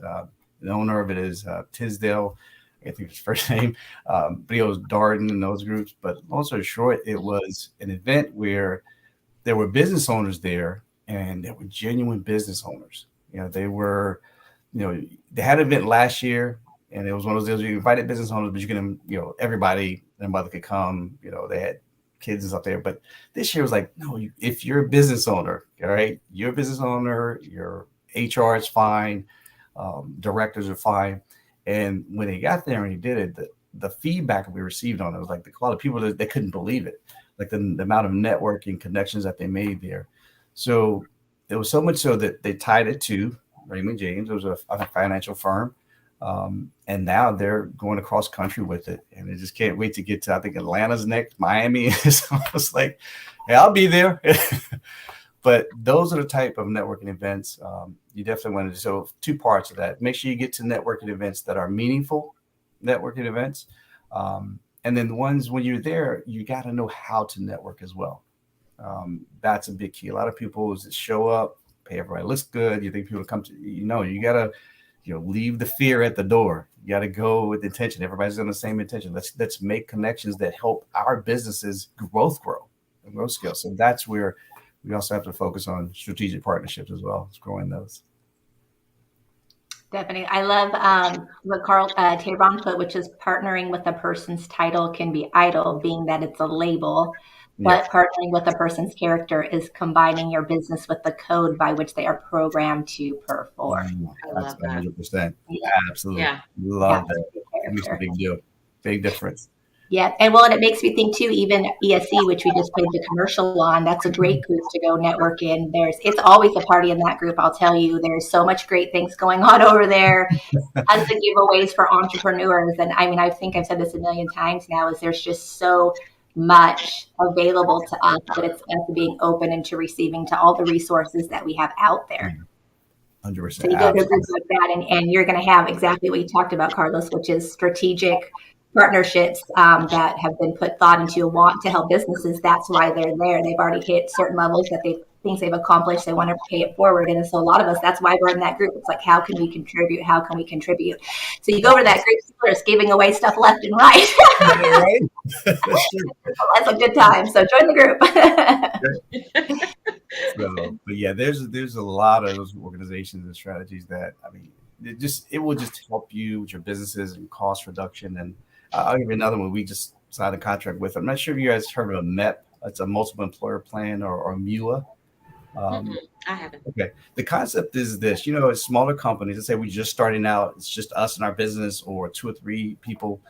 The owner of it is Tisdale. I think his first name, but he was Darden and those groups. But long story short, it was an event where there were business owners there, and there were genuine business owners. They were, they had an event last year. And it was one of those deals you invited business owners, but you can, everybody and mother could come. They had kids and stuff there. But this year was like, no, if you're a business owner, all right, you're a business owner, your HR is fine, directors are fine. And when he got there and he did it, the feedback we received on it was like the quality of people, they couldn't believe it, like the amount of networking connections that they made there. So it was so much so that they tied it to Raymond James. It was a financial firm. And now they're going across country with it. And they just can't wait to get to, I think, Atlanta's next, Miami. It's almost like, hey, I'll be there. But those are the type of networking events you definitely want to do. So 2 parts of that. Make sure you get to networking events that are meaningful networking events. And then the ones when you're there, you got to know how to network as well. That's a big key. A lot of people just show up, pay everybody looks good. You think people come to, you got to, leave the fear at the door. You got to go with intention. Everybody's on the same intention. Let's make connections that help our businesses grow skills. So that's where we also have to focus on strategic partnerships as well as growing those. Definitely. I love what Carl Tayron put, which is partnering with a person's title can be idle, being that it's a label. But partnering with a person's character is combining your business with the code by which they are programmed to perform. That's 100%. Yeah. Absolutely. Yeah. Love that. That makes a big deal. Big difference. Yeah. And it makes me think too, even ESC, which we just played the commercial on, that's a great group to go network in. It's always a party in that group. I'll tell you, there's so much great things going on over there. Tons of giveaways for entrepreneurs. And I think I've said this a million times now, is there's just so much available to us, but it's us being open and to receiving to all the resources that we have out there. 100%. So you go to groups like that, and you're going to have exactly what you talked about, Carlos, which is strategic partnerships that have been put thought into, want to help businesses. That's why they're there. They've already hit certain levels that things they've accomplished. They want to pay it forward. And so a lot of us, that's why we're in that group. It's like, how can we contribute? How can we contribute? So you go over to that group, people are just giving away stuff left and right. That's a good time. So join the group. But yeah, there's a lot of those organizations and strategies that, it will just help you with your businesses and cost reduction. And I'll give you another one. We just signed a contract with. I'm not sure if you guys heard of a MEP. It's a multiple employer plan, or MUA. I haven't. Okay. The concept is this, it's smaller companies. Let's say we're just starting out. It's just us and our business, or 2 or 3 people.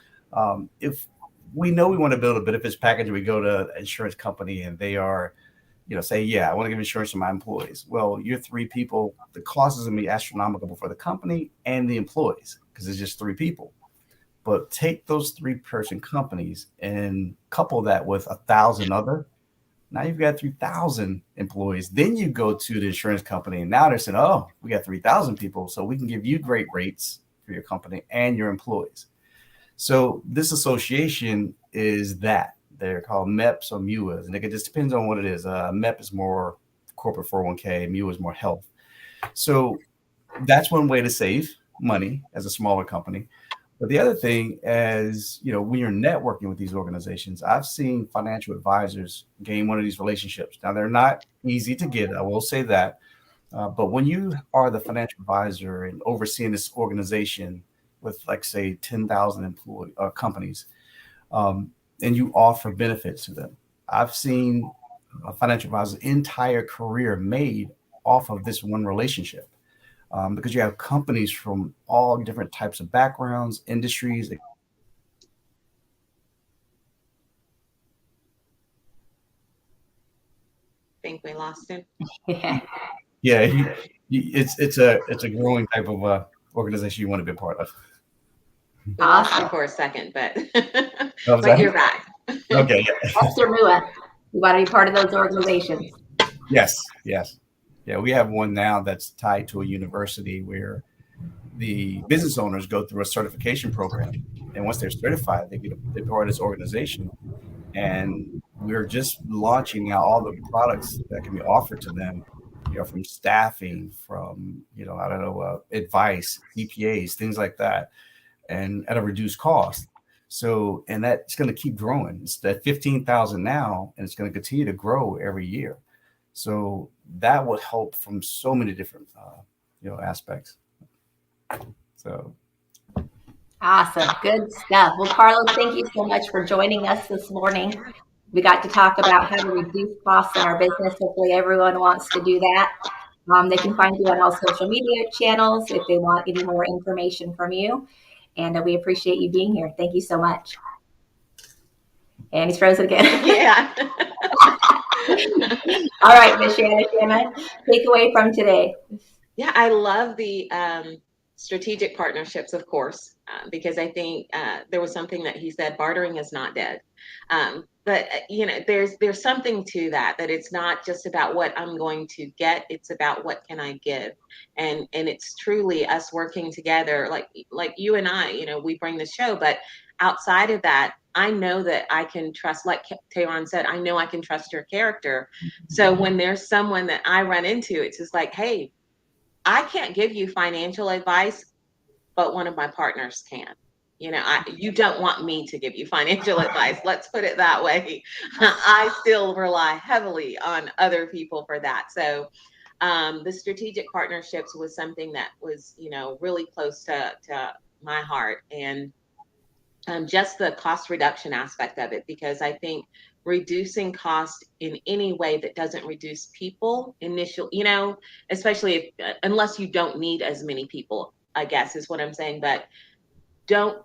If we know we want to build a benefits package, we go to an insurance company and they are, say, I want to give insurance to my employees. Well, you're 3 people. The cost is going to be astronomical for the company and the employees because it's just 3 people. But take those 3-person companies and couple that with 1,000 other. Now you've got 3,000 employees. Then you go to the insurance company, and now they're saying, "Oh, we got 3,000 people, so we can give you great rates for your company and your employees." So this association is that. They're called MEPs or MUAs, and it just depends on what it is. MEP is more corporate 401k, MUA is more health. So that's one way to save money as a smaller company. But the other thing is, when you're networking with these organizations, I've seen financial advisors gain one of these relationships. Now, they're not easy to get, I will say that. But when you are the financial advisor and overseeing this organization with, like, say, 10,000 companies, and you offer benefits to them, I've seen a financial advisor's entire career made off of this one relationship. Because you have companies from all different types of backgrounds, industries. I think we lost him. Yeah, it's a growing type of organization you want to be a part of. We lost him for a second, but you're back. Okay. Esther Mua, you want to be part of those organizations. Yes. Yeah, we have one now that's tied to a university where the business owners go through a certification program. And once they're certified, they're part of this organization. And we're just launching now all the products that can be offered to them, from staffing, from, advice, CPAs, things like that, and at a reduced cost. So, and that's going to keep growing. It's at 15,000 now, and it's going to continue to grow every year. So that would help from so many different, aspects. So Awesome. Good stuff. Well, Carlos, thank you so much for joining us this morning. We got to talk about how to reduce costs in our business. Hopefully everyone wants to do that. They can find you on all social media channels if they want any more information from you. And we appreciate you being here. Thank you so much. And he's frozen again. Yeah. All right, Ms. Shanna, take away from today. Yeah, I love the strategic partnerships, of course, because I think there was something that he said, bartering is not dead. But there's something to that it's not just about what I'm going to get, it's about what can I give. And it's truly us working together, like you and I, we bring the show, but outside of that, I know that I can trust, like Tehran said, I know I can trust your character. So when there's someone that I run into, it's just like, hey, I can't give you financial advice, but one of my partners can. You don't want me to give you financial advice. Let's put it that way. I still rely heavily on other people for that. So the strategic partnerships was something that was, really close to my heart. And just the cost reduction aspect of it, because I think reducing cost in any way that doesn't reduce people especially unless you don't need as many people, I guess is what I'm saying. But don't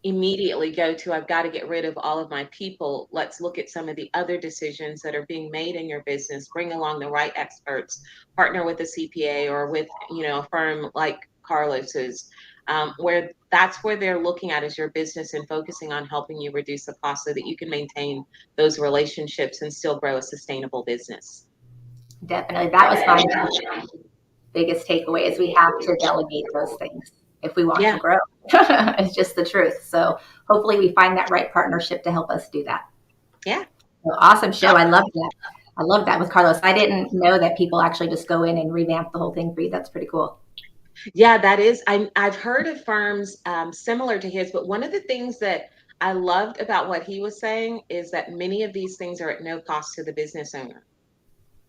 immediately go to, I've got to get rid of all of my people. Let's look at some of the other decisions that are being made in your business. Bring along the right experts, partner with a CPA or with, a firm like Carlos's, where that's where they're looking at is your business and focusing on helping you reduce the cost so that you can maintain those relationships and still grow a sustainable business. Definitely. That was my biggest takeaway is we have to delegate those things if we want to grow. It's just the truth. So hopefully we find that right partnership to help us do that. Yeah. So awesome show. I love that. I love that with Carlos. I didn't know that people actually just go in and revamp the whole thing for you. That's pretty cool. Yeah, that is. I've heard of firms similar to his, but one of the things that I loved about what he was saying is that many of these things are at no cost to the business owner.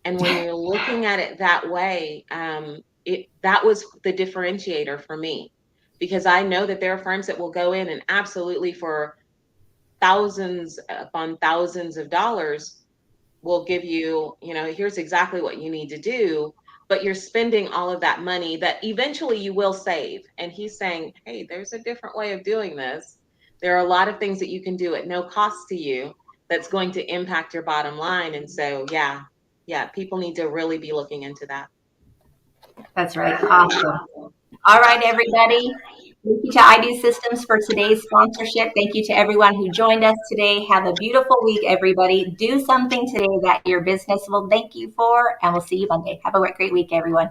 And when you're looking at it that way, that was the differentiator for me, because I know that there are firms that will go in and absolutely for thousands upon thousands of dollars will give you, here's exactly what you need to do, but you're spending all of that money that eventually you will save. And he's saying, hey, there's a different way of doing this. There are a lot of things that you can do at no cost to you that's going to impact your bottom line. And so, yeah, people need to really be looking into that. That's right. Awesome. All right, everybody. Thank you to ID Systems for today's sponsorship. Thank you to everyone who joined us today. Have a beautiful week, everybody. Do something today that your business will thank you for, and we'll see you Monday. Have a great week, everyone.